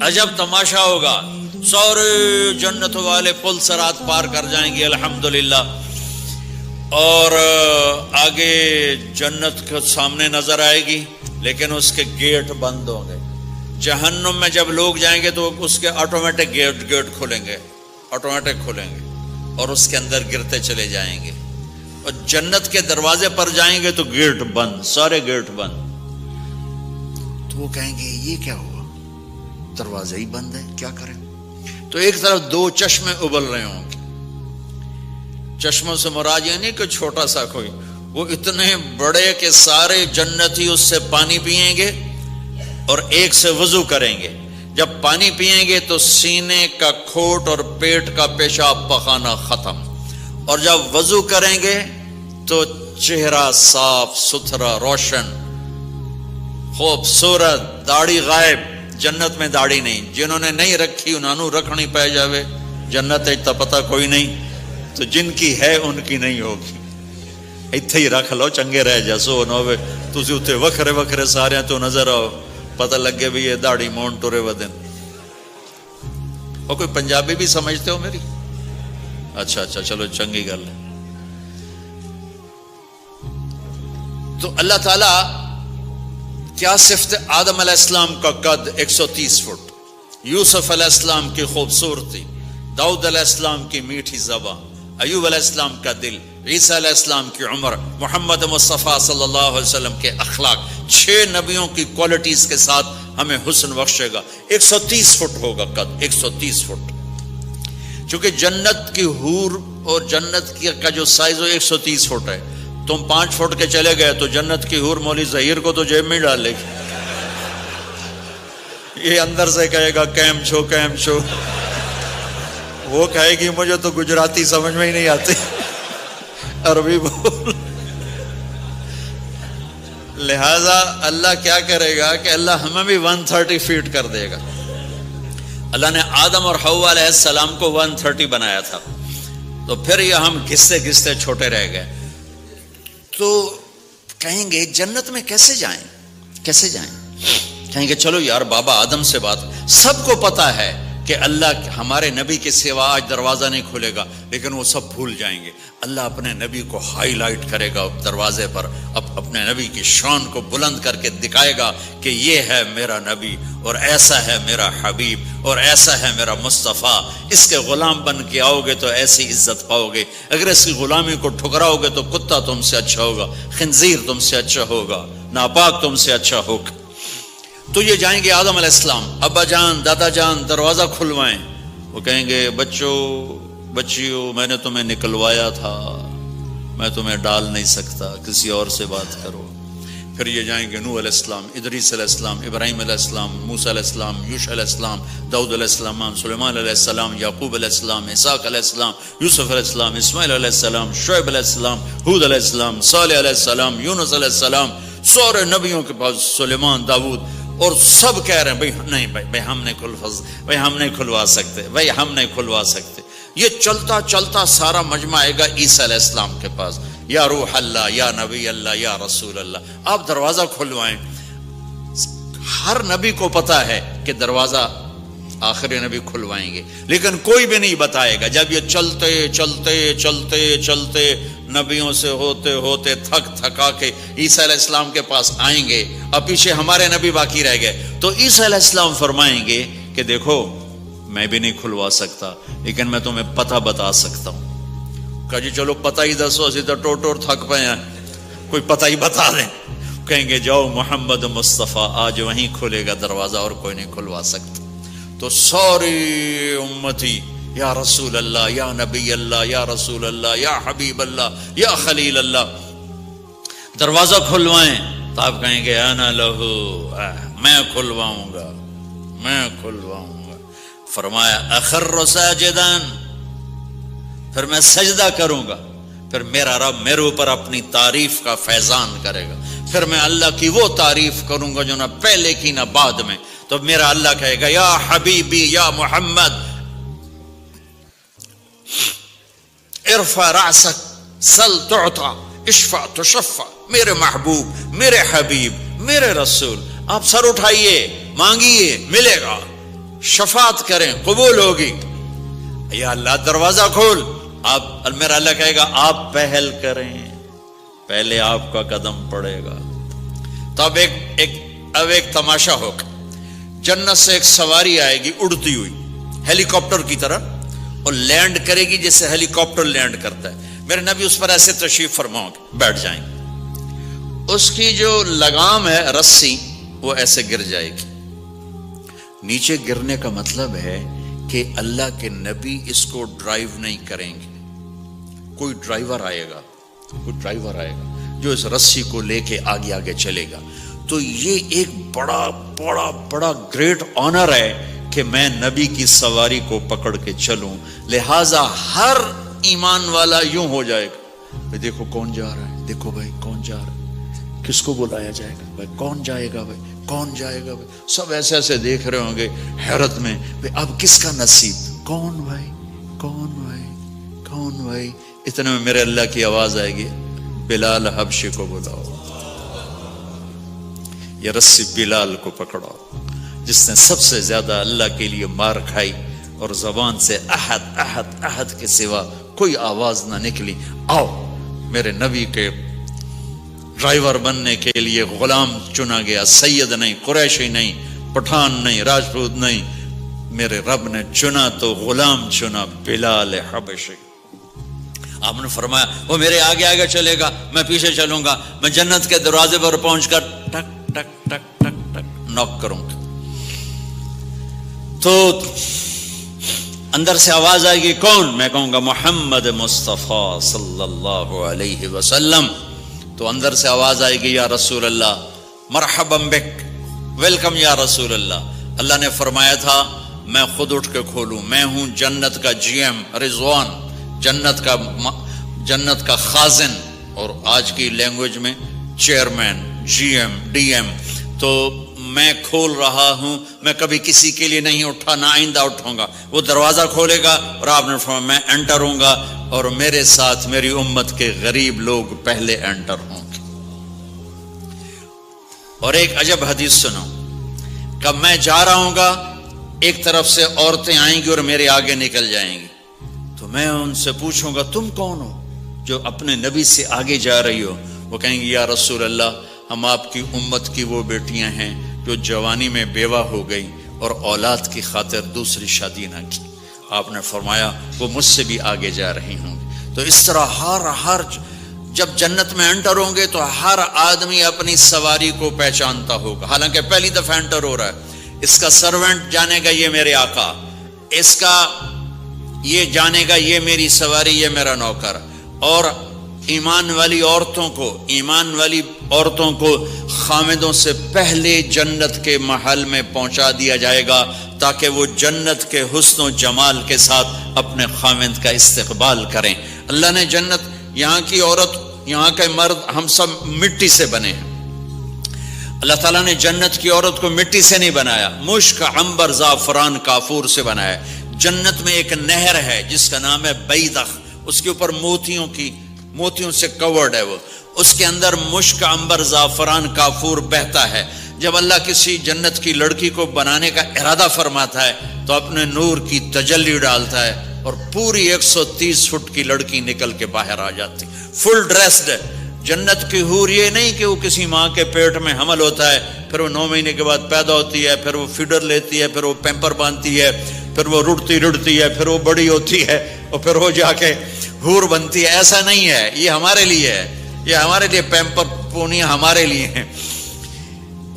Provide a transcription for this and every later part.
عجب تماشا ہوگا، سارے جنت والے پل صراط پار کر جائیں گے الحمدللہ، اور آگے جنت کے سامنے نظر آئے گی لیکن اس کے گیٹ بند ہوں گے۔ جہنم میں جب لوگ جائیں گے تو اس کے آٹومیٹک گیٹ کھولیں گے، آٹومیٹک کھولیں گے اور اس کے اندر گرتے چلے جائیں گے، اور جنت کے دروازے پر جائیں گے تو گیٹ بند، سارے گیٹ بند۔ تو وہ کہیں گے یہ کیا ہوا، دروازے ہی بند ہے، کیا کریں؟ تو ایک طرف دو چشمے ابل رہے ہوں گے، چشموں سے مراد یہ نہیں کہ چھوٹا سا کوئی، وہ اتنے بڑے کہ سارے جنتی اس سے پانی پئیں گے اور ایک سے وضو کریں گے۔ جب پانی پئیں گے تو سینے کا کھوٹ اور پیٹ کا پیشاب پخانا ختم، اور جب وضو کریں گے تو چہرہ صاف ستھرا روشن خوبصورت، داڑھی غائب۔ جنت میں داڑھی نہیں، جنہوں نے نہیں رکھی انہوں نے رکھنی پہ جاوے، جنت تو پتہ کوئی نہیں، تو جن کی ہے ان کی نہیں ہوگی۔ اتھے ہی رکھ لو، چنگے رہ جیسو نہ ہوئے تسی اتھے وکھرے وکھرے سارے تو نظر آؤ، پتہ لگے بھی یہ داڑھی مون ٹورے ودن۔ اور کوئی پنجابی بھی سمجھتے ہو میری؟ اچھا چلو چنگی گل ہے۔ تو اللہ تعالیٰ کیا صفت آدم علیہ السلام کا قد 130 فٹ، یوسف علیہ السلام کی خوبصورتی، داؤد علیہ السلام کی میٹھی زبان، ایوب علیہ السلام کا دل، عیسیٰ علیہ السلام کی عمر، محمد مصطفیٰ صلی اللہ علیہ وسلم کے اخلاق، 6 نبیوں کی کوالٹیز کے ساتھ ہمیں حسن بخشے گا۔ 130 فٹ ہوگا قد، 130 فٹ، چونکہ جنت کی حور اور جنت کا جو سائز ہے 130 فٹ ہے۔ تم 5 فٹ کے چلے گئے تو جنت کی حور مولوی ظہیر کو تو جیب میں ڈالے گی، یہ اندر سے کہے گا کیم چھو، وہ کہے گی مجھے تو گجراتی سمجھ میں ہی نہیں آتی، عربی بول۔ لہذا اللہ کیا کرے گا کہ اللہ ہمیں بھی 130 فیٹ کر دے گا۔ اللہ نے آدم اور حوا علیہ السلام کو 130 بنایا تھا، تو پھر یہ ہم گھستے چھوٹے رہ گئے۔ تو کہیں گے جنت میں کیسے جائیں؟ کہیں گے چلو یار بابا آدم سے بات، سب کو پتا ہے کہ اللہ ہمارے نبی کے سوا آج دروازہ نہیں کھلے گا، لیکن وہ سب بھول جائیں گے۔ اللہ اپنے نبی کو ہائی لائٹ کرے گا دروازے پر، اپنے نبی کی شان کو بلند کر کے دکھائے گا کہ یہ ہے میرا نبی، اور ایسا ہے میرا حبیب، اور ایسا ہے میرا مصطفیٰ۔ اس کے غلام بن کے آؤ گے تو ایسی عزت پاؤ گے، اگر اس کی غلامی کو ٹھکراؤ گے تو کتا تم سے اچھا ہوگا، خنزیر تم سے اچھا ہوگا، ناپاک تم سے اچھا ہوگا۔ تو یہ جائیں گے آدم علیہ السلام، ابا جان دادا جان دروازہ کھلوائیں۔ وہ کہیں گے بچیو میں نے تمہیں نکلوایا تھا، میں تمہیں ڈال نہیں سکتا، کسی اور سے بات کرو۔ پھر یہ جائیں گے نوح علیہ السلام، ادریس علیہ السلام، ابراہیم علیہ السلام، موسیٰ علیہ السلام، یوشع علیہ السلام، داؤد علیہ السلام، سلیمان علیہ السلام، یعقوب علیہ السلام، اسحاق علیہ السلام، یوسف علیہ السلام، اسماعیل علیہ السلام، شعیب علیہ السلام، ہود علیہ السلام، صالح علیہ السلام، یونس علیہ السلام، سارے نبیوں کے پاس، سلیمان، داؤد، اور سب کہہ رہے ہیں بھائی ہم نہیں کھلوا سکتے۔ یہ چلتا چلتا سارا مجمع آئے گا عیسیٰ علیہ السلام کے پاس، یا روح اللہ، یا نبی اللہ، یا رسول اللہ، آپ دروازہ کھلوائیں۔ ہر نبی کو پتا ہے کہ دروازہ آخری نبی کھلوائیں گے، لیکن کوئی بھی نہیں بتائے گا۔ جب یہ چلتے نبیوں سے ہوتے تھکا کے عیسیٰ علیہ السلام کے پاس آئیں گے، اب پیچھے ہمارے نبی باقی رہ گئے، تو عیسیٰ علیہ السلام فرمائیں گے کہ دیکھو میں بھی نہیں کھلوا سکتا، لیکن میں تمہیں پتہ بتا سکتا ہوں۔ کہا جی چلو پتہ ہی دسو، اسی تو ٹور تھک پے ہیں، کوئی پتہ ہی بتا دیں۔ کہیں گے جاؤ محمد مصطفیٰ، آج وہیں کھلے گا دروازہ، اور کوئی نہیں کھلوا سکتا۔ تو ساری امتی یا رسول اللہ، یا نبی اللہ، یا رسول اللہ، یا حبیب اللہ، یا خلیل اللہ، دروازہ کھلوائیں۔ تو آپ کہیں گے انا لہو، میں کھلواؤں گا۔ فرمایا اخر ساجدان، پھر میں سجدہ کروں گا، پھر میرا رب میرے اوپر اپنی تعریف کا فیضان کرے گا، پھر میں اللہ کی وہ تعریف کروں گا جو نہ پہلے کی نہ بعد میں۔ تو میرا اللہ کہے گا یا حبیبی یا محمد ارفع رأسک سل تعطا اشفع تشفع، میرے محبوب، میرے حبیب، میرے رسول، آپ سر اٹھائیے، مانگیے، ملے گا۔ شفاعت کریں قبول ہوگی. یا اللہ دروازہ کھول. آپ میرا اللہ کہے گا آپ پہل کریں, پہلے آپ کا قدم پڑے گا. تو اب ایک تماشا ہوگا. جنت سے ایک سواری آئے گی اڑتی ہوئی ہیلی کاپٹر کی طرح, اور لینڈ کرے گی جیسے ہیلی کاپٹر لینڈ کرتا ہے. میرے نبی اس پر ایسے تشریف فرماؤ گے, بیٹھ جائیں گے. اس کی جو لگام ہے رسی وہ ایسے گر جائے گی. نیچے گرنے کا مطلب ہے کہ اللہ کے نبی اس کو ڈرائیو نہیں کریں گے. کوئی ڈرائیور آئے گا جو اس رسی کو لے کے آگے آگے چلے گا. تو یہ ایک بڑا گریٹ آنر ہے کہ میں نبی کی سواری کو پکڑ کے چلوں. لہذا ہر ایمان والا یوں ہو جائے گا, بھائی دیکھو کون جا رہا ہے, دیکھو بھائی کون جا رہا ہے, کس کو بلایا جائے گا, بھائی کون جائے گا, بھائی کون جائے گا. بھائی سب ایسے دیکھ رہے ہوں گے حیرت میں, بھائی اب کس کا نصیب, کون بھائی کون بھائی کون بھائی. اتنے میں میرے اللہ کی آواز آئے گی, بلال حبشی کو بلاؤ. یہ رسی بلال کو پکڑاؤ جس نے سب سے زیادہ اللہ کے لیے مار کھائی اور زبان سے احد احد احد کے سوا کوئی آواز نہ نکلی. آؤ میرے نبی کے ڈرائیور بننے کے لیے غلام چنا گیا. سید نہیں, قریشی نہیں, پٹھان نہیں, راجپوت نہیں, میرے رب نے چنا تو غلام چنا, بلال حبشی. آپ نے فرمایا وہ میرے آگے آگے چلے گا, میں پیچھے چلوں گا. میں جنت کے دروازے پر پہنچ کر ٹک ٹک ٹک ٹک ٹک نوک کروں گا. تو اندر سے آواز آئے گی, کون؟ میں کہوں گا محمد مصطفیٰ صلی اللہ علیہ وسلم. تو اندر سے آواز آئے گی, یا رسول اللہ مرحبا بک, ویلکم یا رسول اللہ. اللہ نے فرمایا تھا میں خود اٹھ کے کھولوں, میں ہوں جنت کا جی ایم رضوان, جنت کا خازن, اور آج کی لینگویج میں chairman, G M, D M. تو میں کھول رہا ہوں, میں کبھی کسی کے لیے نہیں اٹھا, نہ آئندہ اٹھوں گا. وہ دروازہ کھولے گا اور آپ نے فرمایا میں انٹر ہوں گا, اور میرے ساتھ میری امت کے غریب لوگ پہلے انٹر ہوں گے. اور ایک عجب حدیث سنو, کہ میں جا رہا ہوں گا, ایک طرف سے عورتیں آئیں گی اور میرے آگے نکل جائیں گی. تو میں ان سے پوچھوں گا تم کون ہو جو اپنے نبی سے آگے جا رہی ہو؟ وہ کہیں گی یا رسول اللہ ہم آپ کی امت کی وہ بیٹیاں ہیں جو جوانی میں بیوہ ہو گئی اور اولاد کی خاطر دوسری شادی نہ کی. آپ نے فرمایا وہ مجھ سے بھی آگے جا رہی ہوں گی. تو اس طرح ہر جب جنت میں انٹر ہوں گے تو ہر آدمی اپنی سواری کو پہچانتا ہوگا. حالانکہ پہلی دفعہ انٹر ہو رہا ہے, اس کا سرونٹ جانے گا یہ میرے آقا, اس کا یہ جانے گا یہ میری سواری, یہ میرا نوکر. اور ایمان والی عورتوں کو خامدوں سے پہلے جنت کے محل میں پہنچا دیا جائے گا تاکہ وہ جنت کے حسن و جمال کے ساتھ اپنے خامد کا استقبال کریں. اللہ نے جنت, یہاں کی عورت, یہاں کے مرد, ہم سب مٹی سے بنے ہیں. اللہ تعالیٰ نے جنت کی عورت کو مٹی سے نہیں بنایا, مشک, عنبر, زعفران, کافور سے بنایا. جنت میں ایک نہر ہے جس کا نام ہے بیدخ, اس کے اوپر موتیوں سے کورڈ ہے. وہ اس کے اندر مشک, عنبر, زعفران, کافور بہتا ہے. جب اللہ کسی جنت کی لڑکی کو بنانے کا ارادہ فرماتا ہے تو اپنے نور کی تجلی ڈالتا ہے اور پوری 130 فٹ کی لڑکی نکل کے باہر آ جاتی, فل ڈریسڈ. جنت کی حور یہ نہیں کہ وہ کسی ماں کے پیٹ میں حمل ہوتا ہے, پھر وہ 9 مہینے کے بعد پیدا ہوتی ہے, پھر وہ فیڈر لیتی ہے, پھر وہ پیمپر باندھتی ہے, پھر وہ رڑتی ہے, پھر وہ بڑی ہوتی ہے, اور پھر وہ جا کے حور بنتی ہے. ایسا نہیں ہے, یہ ہمارے لیے ہے, یہ ہمارے لیے پیمپر پونی ہمارے لیے ہیں.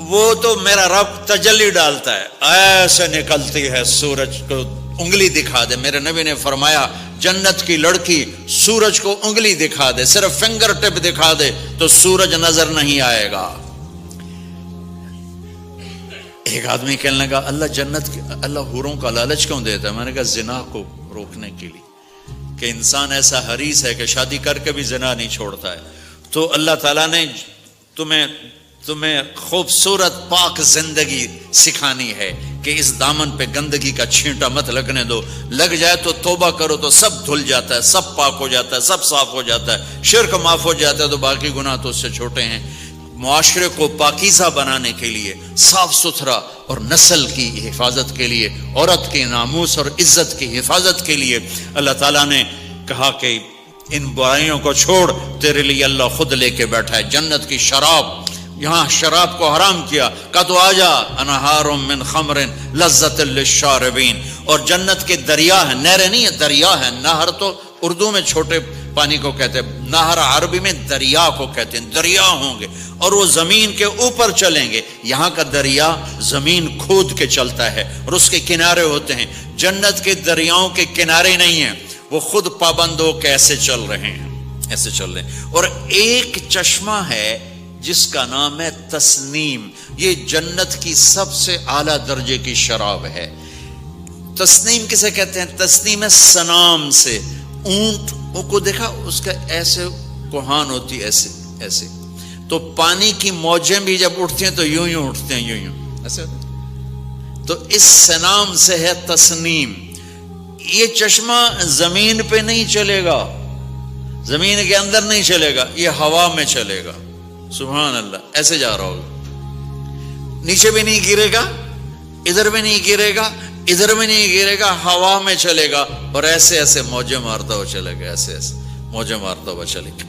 وہ تو میرا رب تجلی ڈالتا ہے, ایسے نکلتی ہے سورج کو انگلی دکھا دے. میرے نبی نے فرمایا جنت کی لڑکی سورج کو انگلی دکھا دے, صرف فنگر ٹپ دکھا دے تو سورج نظر نہیں آئے گا. ایک آدمی کہنے لگا اللہ حوروں کا لالچ کیوں دیتا ہے؟ میں نے کہا زنا کو روکنے کے لیے, کہ انسان ایسا حریص ہے کہ شادی کر کے بھی زنا نہیں چھوڑتا ہے. تو اللہ تعالیٰ نے تمہیں خوبصورت پاک زندگی سکھانی ہے کہ اس دامن پہ گندگی کا چھینٹا مت لگنے دو. لگ جائے تو توبہ کرو تو سب دھل جاتا ہے, سب پاک ہو جاتا ہے, سب صاف ہو جاتا ہے, شرک معاف ہو جاتا ہے, تو باقی گناہ تو اس سے چھوٹے ہیں. معاشرے کو پاکیزہ بنانے کے لیے، صاف ستھرا اور نسل کی حفاظت کے لیے، عورت کے ناموس اور عزت کی حفاظت کے لیے اللہ تعالیٰ نے کہا کہ ان برائیوں کو چھوڑ، تیرے لیے اللہ خود لے کے بیٹھا ہے جنت کی شراب۔ یہاں شراب کو حرام کیا، کہا تو آجا انہار من خمر لذت للشاربین، اور جنت کے دریا ہیں، نہریں نہیں ہیں، دریا ہیں۔ نہر تو اردو میں چھوٹے پانی کو کہتے ہیں، نہر عربی میں دریا کو کہتے ہیں، دریا ہوں گے اور وہ زمین کے اوپر چلیں گے۔ یہاں کا دریا زمین کھود کے چلتا ہے اور اس کے کنارے ہوتے ہیں۔ جنت کے دریاؤں کے کنارے نہیں ہیں، وہ خود پابند ہو کے ایسے چل رہے ہیں، ایسے چل رہے ہیں۔ اور ایک چشمہ ہے جس کا نام ہے تسنیم، یہ جنت کی سب سے اعلیٰ درجے کی شراب ہے۔ تسنیم کسے کہتے ہیں؟ تسنیم ہے سنام سے، اونٹ کو دیکھا اس کا ایسے کوہان ہوتی، ایسے ایسے، تو پانی کی موجیں بھی جب اٹھتی ہیں تو یوں یوں اٹھتے ہیں، یوں یوں ایسے، تو اس سنام سے ہے تسنیم۔ یہ چشمہ زمین پہ نہیں چلے گا، زمین کے اندر نہیں چلے گا، یہ ہوا میں چلے گا۔ سبحان اللہ، ایسے جا رہا ہوگا، نیچے بھی نہیں گرے گا، ادھر بھی نہیں گرے گا، ادھر بھی نہیں گرے گا، ہوا میں چلے گا اور ایسے ایسے موجیں مارتا ہوا چلے گا، ایسے ایسے موجیں مارتا ہوا چلے گا۔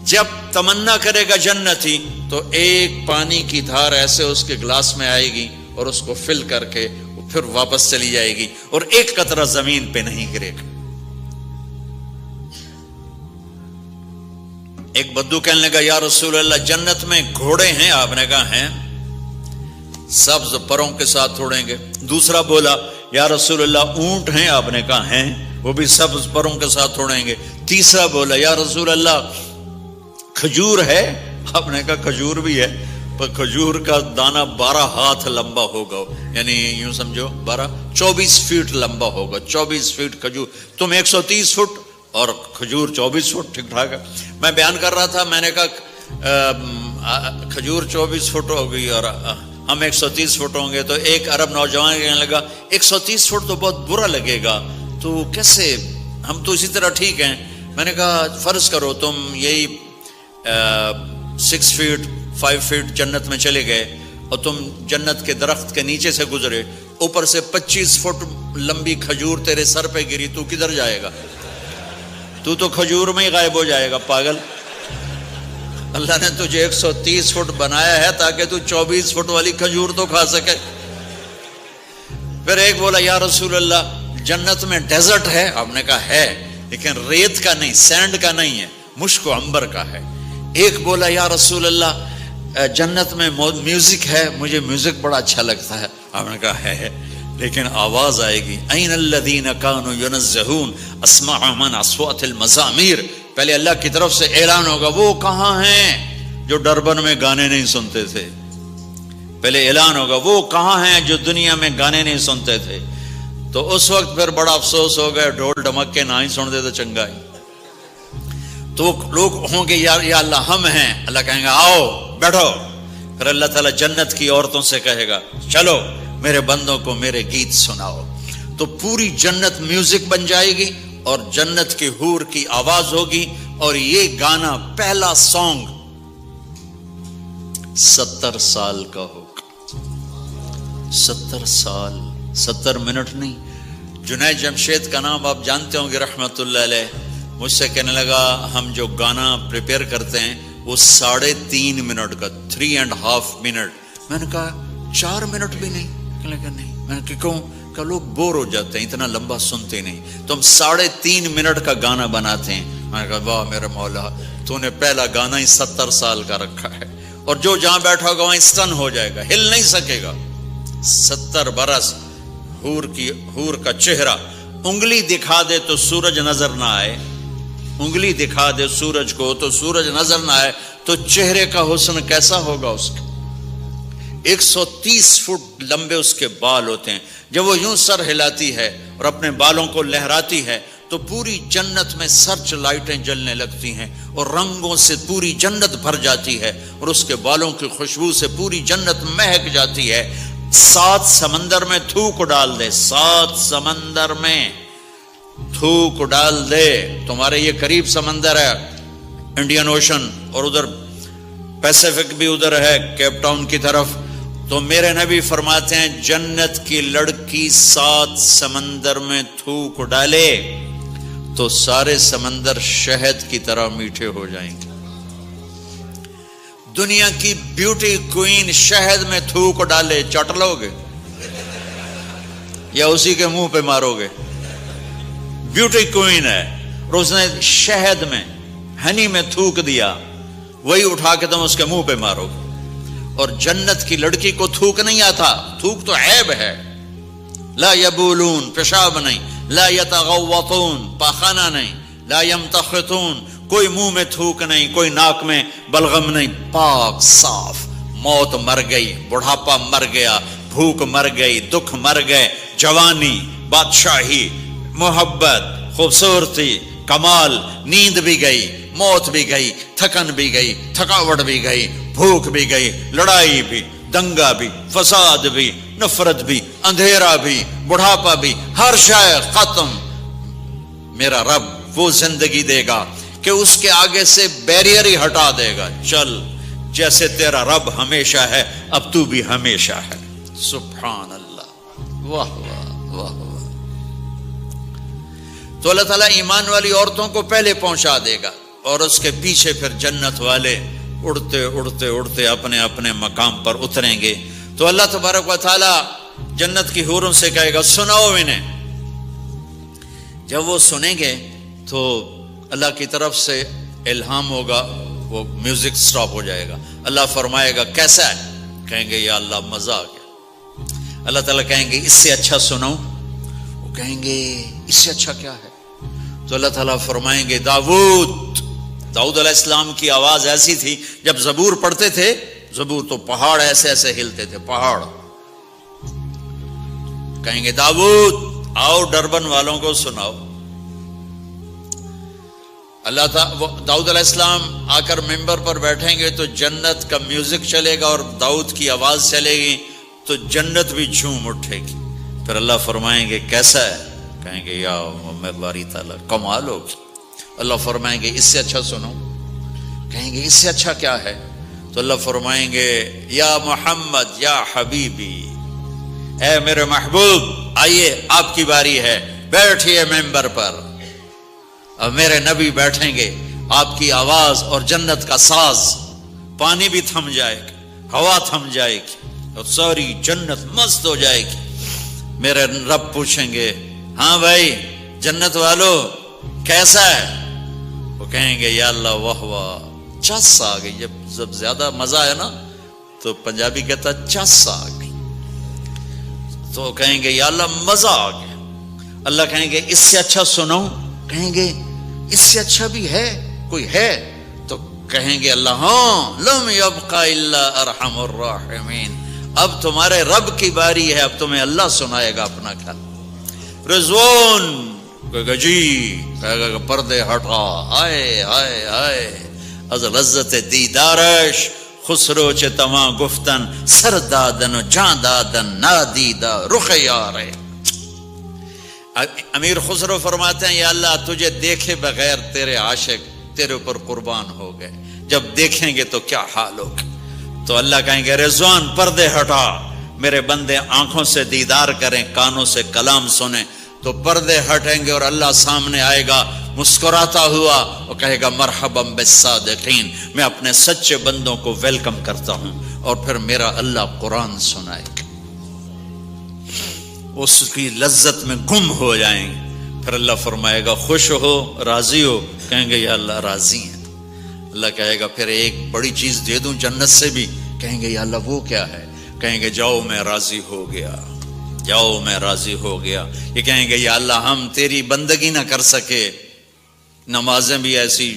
جب تمنا کرے گا جنتی تو ایک پانی کی دھار ایسے اس کے گلاس میں آئے گی اور اس کو فل کر کے پھر واپس چلی جائے گی اور ایک قطرہ زمین پہ نہیں گرے گا۔ ایک بدو کہنے لگا یا رسول اللہ جنت میں گھوڑے ہیں؟ آپ نے کہا ہیں، سبز پروں کے ساتھ اڑیں گے۔ دوسرا بولا یا رسول اللہ اونٹ ہیں؟ آپ نے کہا ہیں، وہ بھی سبز پروں کے ساتھ اڑیں گے۔ تیسرا بولا یا رسول اللہ کھجور ہے؟ آپ نے کہا کھجور بھی ہے، پر کھجور کا دانہ 12 ہاتھ لمبا ہوگا، یعنی یوں سمجھو 24 فیٹ لمبا ہوگا، 24 فیٹ کھجور، تم 130 فٹ اور کھجور 24 فٹ، ٹھیک ٹھاک ہے۔ میں بیان کر رہا تھا، میں نے کہا کھجور 24 فٹ ہو گئی اور ہم 130 فٹ ہوں گے، تو ایک عرب نوجوان کہنے لگا 130 فٹ تو بہت برا لگے گا، تو کیسے، ہم تو اسی طرح ٹھیک ہیں۔ میں نے کہا فرض کرو تم یہی 6 فیٹ 5 فیٹ جنت میں چلے گئے اور تم جنت کے درخت کے نیچے سے گزرے، اوپر سے 25 فٹ لمبی کھجور تیرے سر پہ گری، تو کدھر جائے گا؟ تو کھجور میں ہی غائب ہو جائے گا، پاگل۔ اللہ نے تجھے 130 فٹ بنایا ہے تاکہ تو 24 فٹ والی کھجور تو کھا سکے۔ پھر ایک بولا یا رسول اللہ جنت میں ڈیزرٹ ہے؟ آپ نے کہا ہے، لیکن ریت کا نہیں، سینڈ کا نہیں ہے، مشک و عنبر کا ہے۔ ایک بولا یا رسول اللہ جنت میں میوزک ہے؟ مجھے میوزک بڑا اچھا لگتا ہے۔ آپ نے کہا ہے، لیکن آواز آئے گی این الذین کانوا ینزہون اسمع من اصوات المزامیر، پہلے اللہ کی طرف سے اعلان ہوگا وہ کہاں ہیں جو ڈربن میں گانے نہیں سنتے تھے، پہلے اعلان ہوگا وہ کہاں ہیں جو دنیا میں گانے نہیں سنتے تھے، تو اس وقت پھر بڑا افسوس ہوگا، ڈھول ڈھمک کے نہ ہی سنتے تو چنگا ہی، تو لوگ ہوں گے یا اللہ ہم ہیں، اللہ کہیں گا آؤ بیٹھو، پھر اللہ تعالیٰ جنت کی عورتوں سے کہے گا چلو میرے بندوں کو میرے گیت سناؤ، تو پوری جنت میوزک بن جائے گی اور جنت کی حور کی آواز ہوگی، اور یہ گانا پہلا سانگ 70 سال کا ہوگا، 70 سال، 70 منٹ نہیں۔ جنید جمشید کا نام آپ جانتے ہوں گے رحمت اللہ علیہ، مجھ سے کہنے لگا ہم جو گانا پریپیئر کرتے ہیں وہ 3.5 منٹ کا، 3.5 منٹ۔ میں نے کہا 4 منٹ بھی نہیں؟ کہنے لگا نہیں۔ میں نے کہا کیوں؟ کہ لوگ بور ہو جاتے ہیں، اتنا لمبا سنتے نہیں، تو ہم 3.5 منٹ کا گانا بناتے ہیں۔ میں نے کہا واہ میرے مولا، تو نے پہلا گانا ہی 70 سال کا رکھا ہے، اور جو جہاں بیٹھا ہوگا وہیں اسٹن ہو جائے گا، ہل نہیں سکے گا۔ 70 برس حور کا چہرہ، انگلی دکھا دے تو سورج نظر نہ آئے، انگلی دکھا دے سورج کو تو سورج نظر نہ آئے، تو چہرے کا حسن کیسا ہوگا اس کا؟ 130 فٹ لمبے اس کے بال ہوتے ہیں، جب وہ یوں سر ہلاتی ہے اور اپنے بالوں کو لہراتی ہے تو پوری جنت میں سرچ لائٹیں جلنے لگتی ہیں اور رنگوں سے پوری جنت بھر جاتی ہے، اور اس کے بالوں کی خوشبو سے پوری جنت مہک جاتی ہے۔ 7 سمندر میں تھوک ڈال دے، 7 سمندر میں تھوک ڈال دے، تمہارے یہ قریب سمندر ہے انڈین اوشن، اور ادھر پیسیفک بھی ادھر ہے کیپ ٹاؤن کی طرف. تو میرے نبی فرماتے ہیں جنت کی لڑکی 7 سمندر میں تھوک ڈالے تو سارے سمندر شہد کی طرح میٹھے ہو جائیں گے. دنیا کی بیوٹی کوئین شہد میں تھوک ڈالے چٹ لو گے یا اسی کے منہ پہ مارو گے؟ بیوٹی کوئین ہے اور اس نے شہد میں ہنی میں تھوک دیا، وہی اٹھا کے تم اس کے منہ پہ مارو گے. اور جنت کی لڑکی کو تھوک نہیں آتا، تھوک تو عیب ہے. لا یبولون پیشاب نہیں، لا یتغوطون پاخانہ نہیں، لا یمتخطون کوئی منہ میں تھوک نہیں، کوئی ناک میں بلغم نہیں، پاک صاف. موت مر گئی، بڑھاپا مر گیا، بھوک مر گئی، دکھ مر گئے، جوانی، بادشاہی، محبت، خوبصورتی، کمال، نیند بھی گئی، موت بھی گئی، تھکن بھی گئی، تھکاوٹ بھی گئی، بھوک بھی گئی، لڑائی بھی، دنگا بھی، فساد بھی، نفرت بھی، اندھیرا بھی، بڑھاپا بھی، ہر شے ختم. میرا رب وہ زندگی دے گا کہ اس کے آگے سے بیریئر ہی ہٹا دے گا. چل جیسے تیرا رب ہمیشہ ہے اب تو بھی ہمیشہ ہے. سبحان اللہ، واہ واہ واہ واہ. تو اللہ تعالیٰ ایمان والی عورتوں کو پہلے پہنچا دے گا اور اس کے پیچھے پھر جنت والے اڑتے اڑتے اڑتے اپنے اپنے مقام پر اتریں گے. تو اللہ تبارک و تعالیٰ جنت کی حوروں سے کہے گا سناؤ انہیں. جب وہ سنیں گے تو اللہ کی طرف سے الہام ہوگا، وہ میوزک سٹاپ ہو جائے گا. اللہ فرمائے گا کیسا ہے؟ کہیں گے یا اللہ مزہ آ گیا. اللہ تعالیٰ کہیں گے اس سے اچھا سناؤں؟ وہ کہیں گے اس سے اچھا کیا ہے؟ تو اللہ تعالیٰ فرمائیں گے داؤد علیہ السلام کی آواز ایسی تھی جب زبور پڑھتے تھے، زبور تو پہاڑ ایسے ایسے ہلتے تھے، پہاڑ. کہیں گے داؤد آؤ ڈربن والوں کو سناؤ. اللہ تعالیٰ داؤد علیہ السلام آ کر ممبر پر بیٹھیں گے تو جنت کا میوزک چلے گا اور داؤد کی آواز چلے گی تو جنت بھی جھوم اٹھے گی. پھر اللہ فرمائیں گے کیسا ہے؟ کہیں گے یا باری تعالیٰ کمال ہوگی. اللہ فرمائیں گے اس سے اچھا سنو. کہیں گے اس سے اچھا کیا ہے؟ تو اللہ فرمائیں گے یا محمد یا حبیبی، اے میرے محبوب آئیے آپ کی باری ہے، بیٹھیے ممبر پر. اب میرے نبی بیٹھیں گے، آپ کی آواز اور جنت کا ساز، پانی بھی تھم جائے گا، ہوا تھم جائے گی اور ساری جنت مست ہو جائے گی. میرے رب پوچھیں گے ہاں بھائی جنت والو کیسا ہے؟ وہ کہیں گے یا اللہ واہ واہ چس آ گئی. جب زیادہ مزہ ہے نا تو پنجابی کہتا چس آ گئی. تو کہیں گے یا اللہ مزہ آ گیا. اللہ کہیں گے اس سے اچھا سناؤں؟ کہیں گے اس سے اچھا بھی ہے کوئی ہے؟ تو کہیں گے اللہ ہاں لم یبقى الا ارحم الراحمین، اب تمہارے رب کی باری ہے، اب تمہیں اللہ سنائے گا اپنا کل. رضوان کہے گا جی، کہے گا پردے ہٹا، آئے آئے آئے از لذت دیدارش خسرو چه تما گفتن سر دادن و جان دادن نادیدہ رخ یارے. امیر خسرو فرماتے ہیں یا اللہ تجھے دیکھے بغیر تیرے عاشق تیرے اوپر قربان ہو گئے، جب دیکھیں گے تو کیا حال ہوگا. تو اللہ کہیں گے رضوان پردے ہٹا، میرے بندے آنکھوں سے دیدار کریں، کانوں سے کلام سنیں. تو پردے ہٹیں گے اور اللہ سامنے آئے گا مسکراتا ہوا اور کہے گا مرحبا بالصادقین، میں اپنے سچے بندوں کو ویلکم کرتا ہوں. اور پھر میرا اللہ قرآن سنائے گا، اس کی لذت میں گم ہو جائیں گے. پھر اللہ فرمائے گا خوش ہو راضی ہو؟ کہیں گے یا اللہ راضی ہیں. اللہ کہے گا پھر ایک بڑی چیز دے دوں جنت سے بھی؟ کہیں گے یا اللہ وہ کیا ہے؟ کہیں گے جاؤ میں راضی ہو گیا، جاؤ میں راضی ہو گیا. یہ کہیں گے یا اللہ ہم تیری بندگی نہ کر سکے، نمازیں بھی ایسی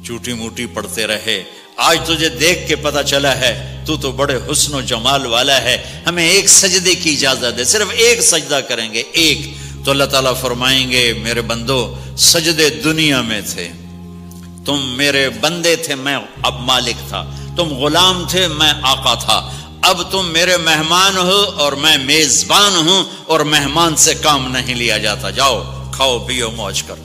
چوٹی موٹی پڑھتے رہے، آج تجھے دیکھ کے پتہ چلا ہے تو بڑے حسن و جمال والا ہے، ہمیں ایک سجدے کی اجازت دے، صرف ایک سجدہ کریں گے ایک. تو اللہ تعالیٰ فرمائیں گے میرے بندو سجدے دنیا میں تھے، تم میرے بندے تھے میں اب مالک تھا، تم غلام تھے میں آقا تھا، اب تم میرے مہمان ہو اور میں میزبان ہوں اور مہمان سے کام نہیں لیا جاتا. جاؤ کھاؤ پیو موج کرو.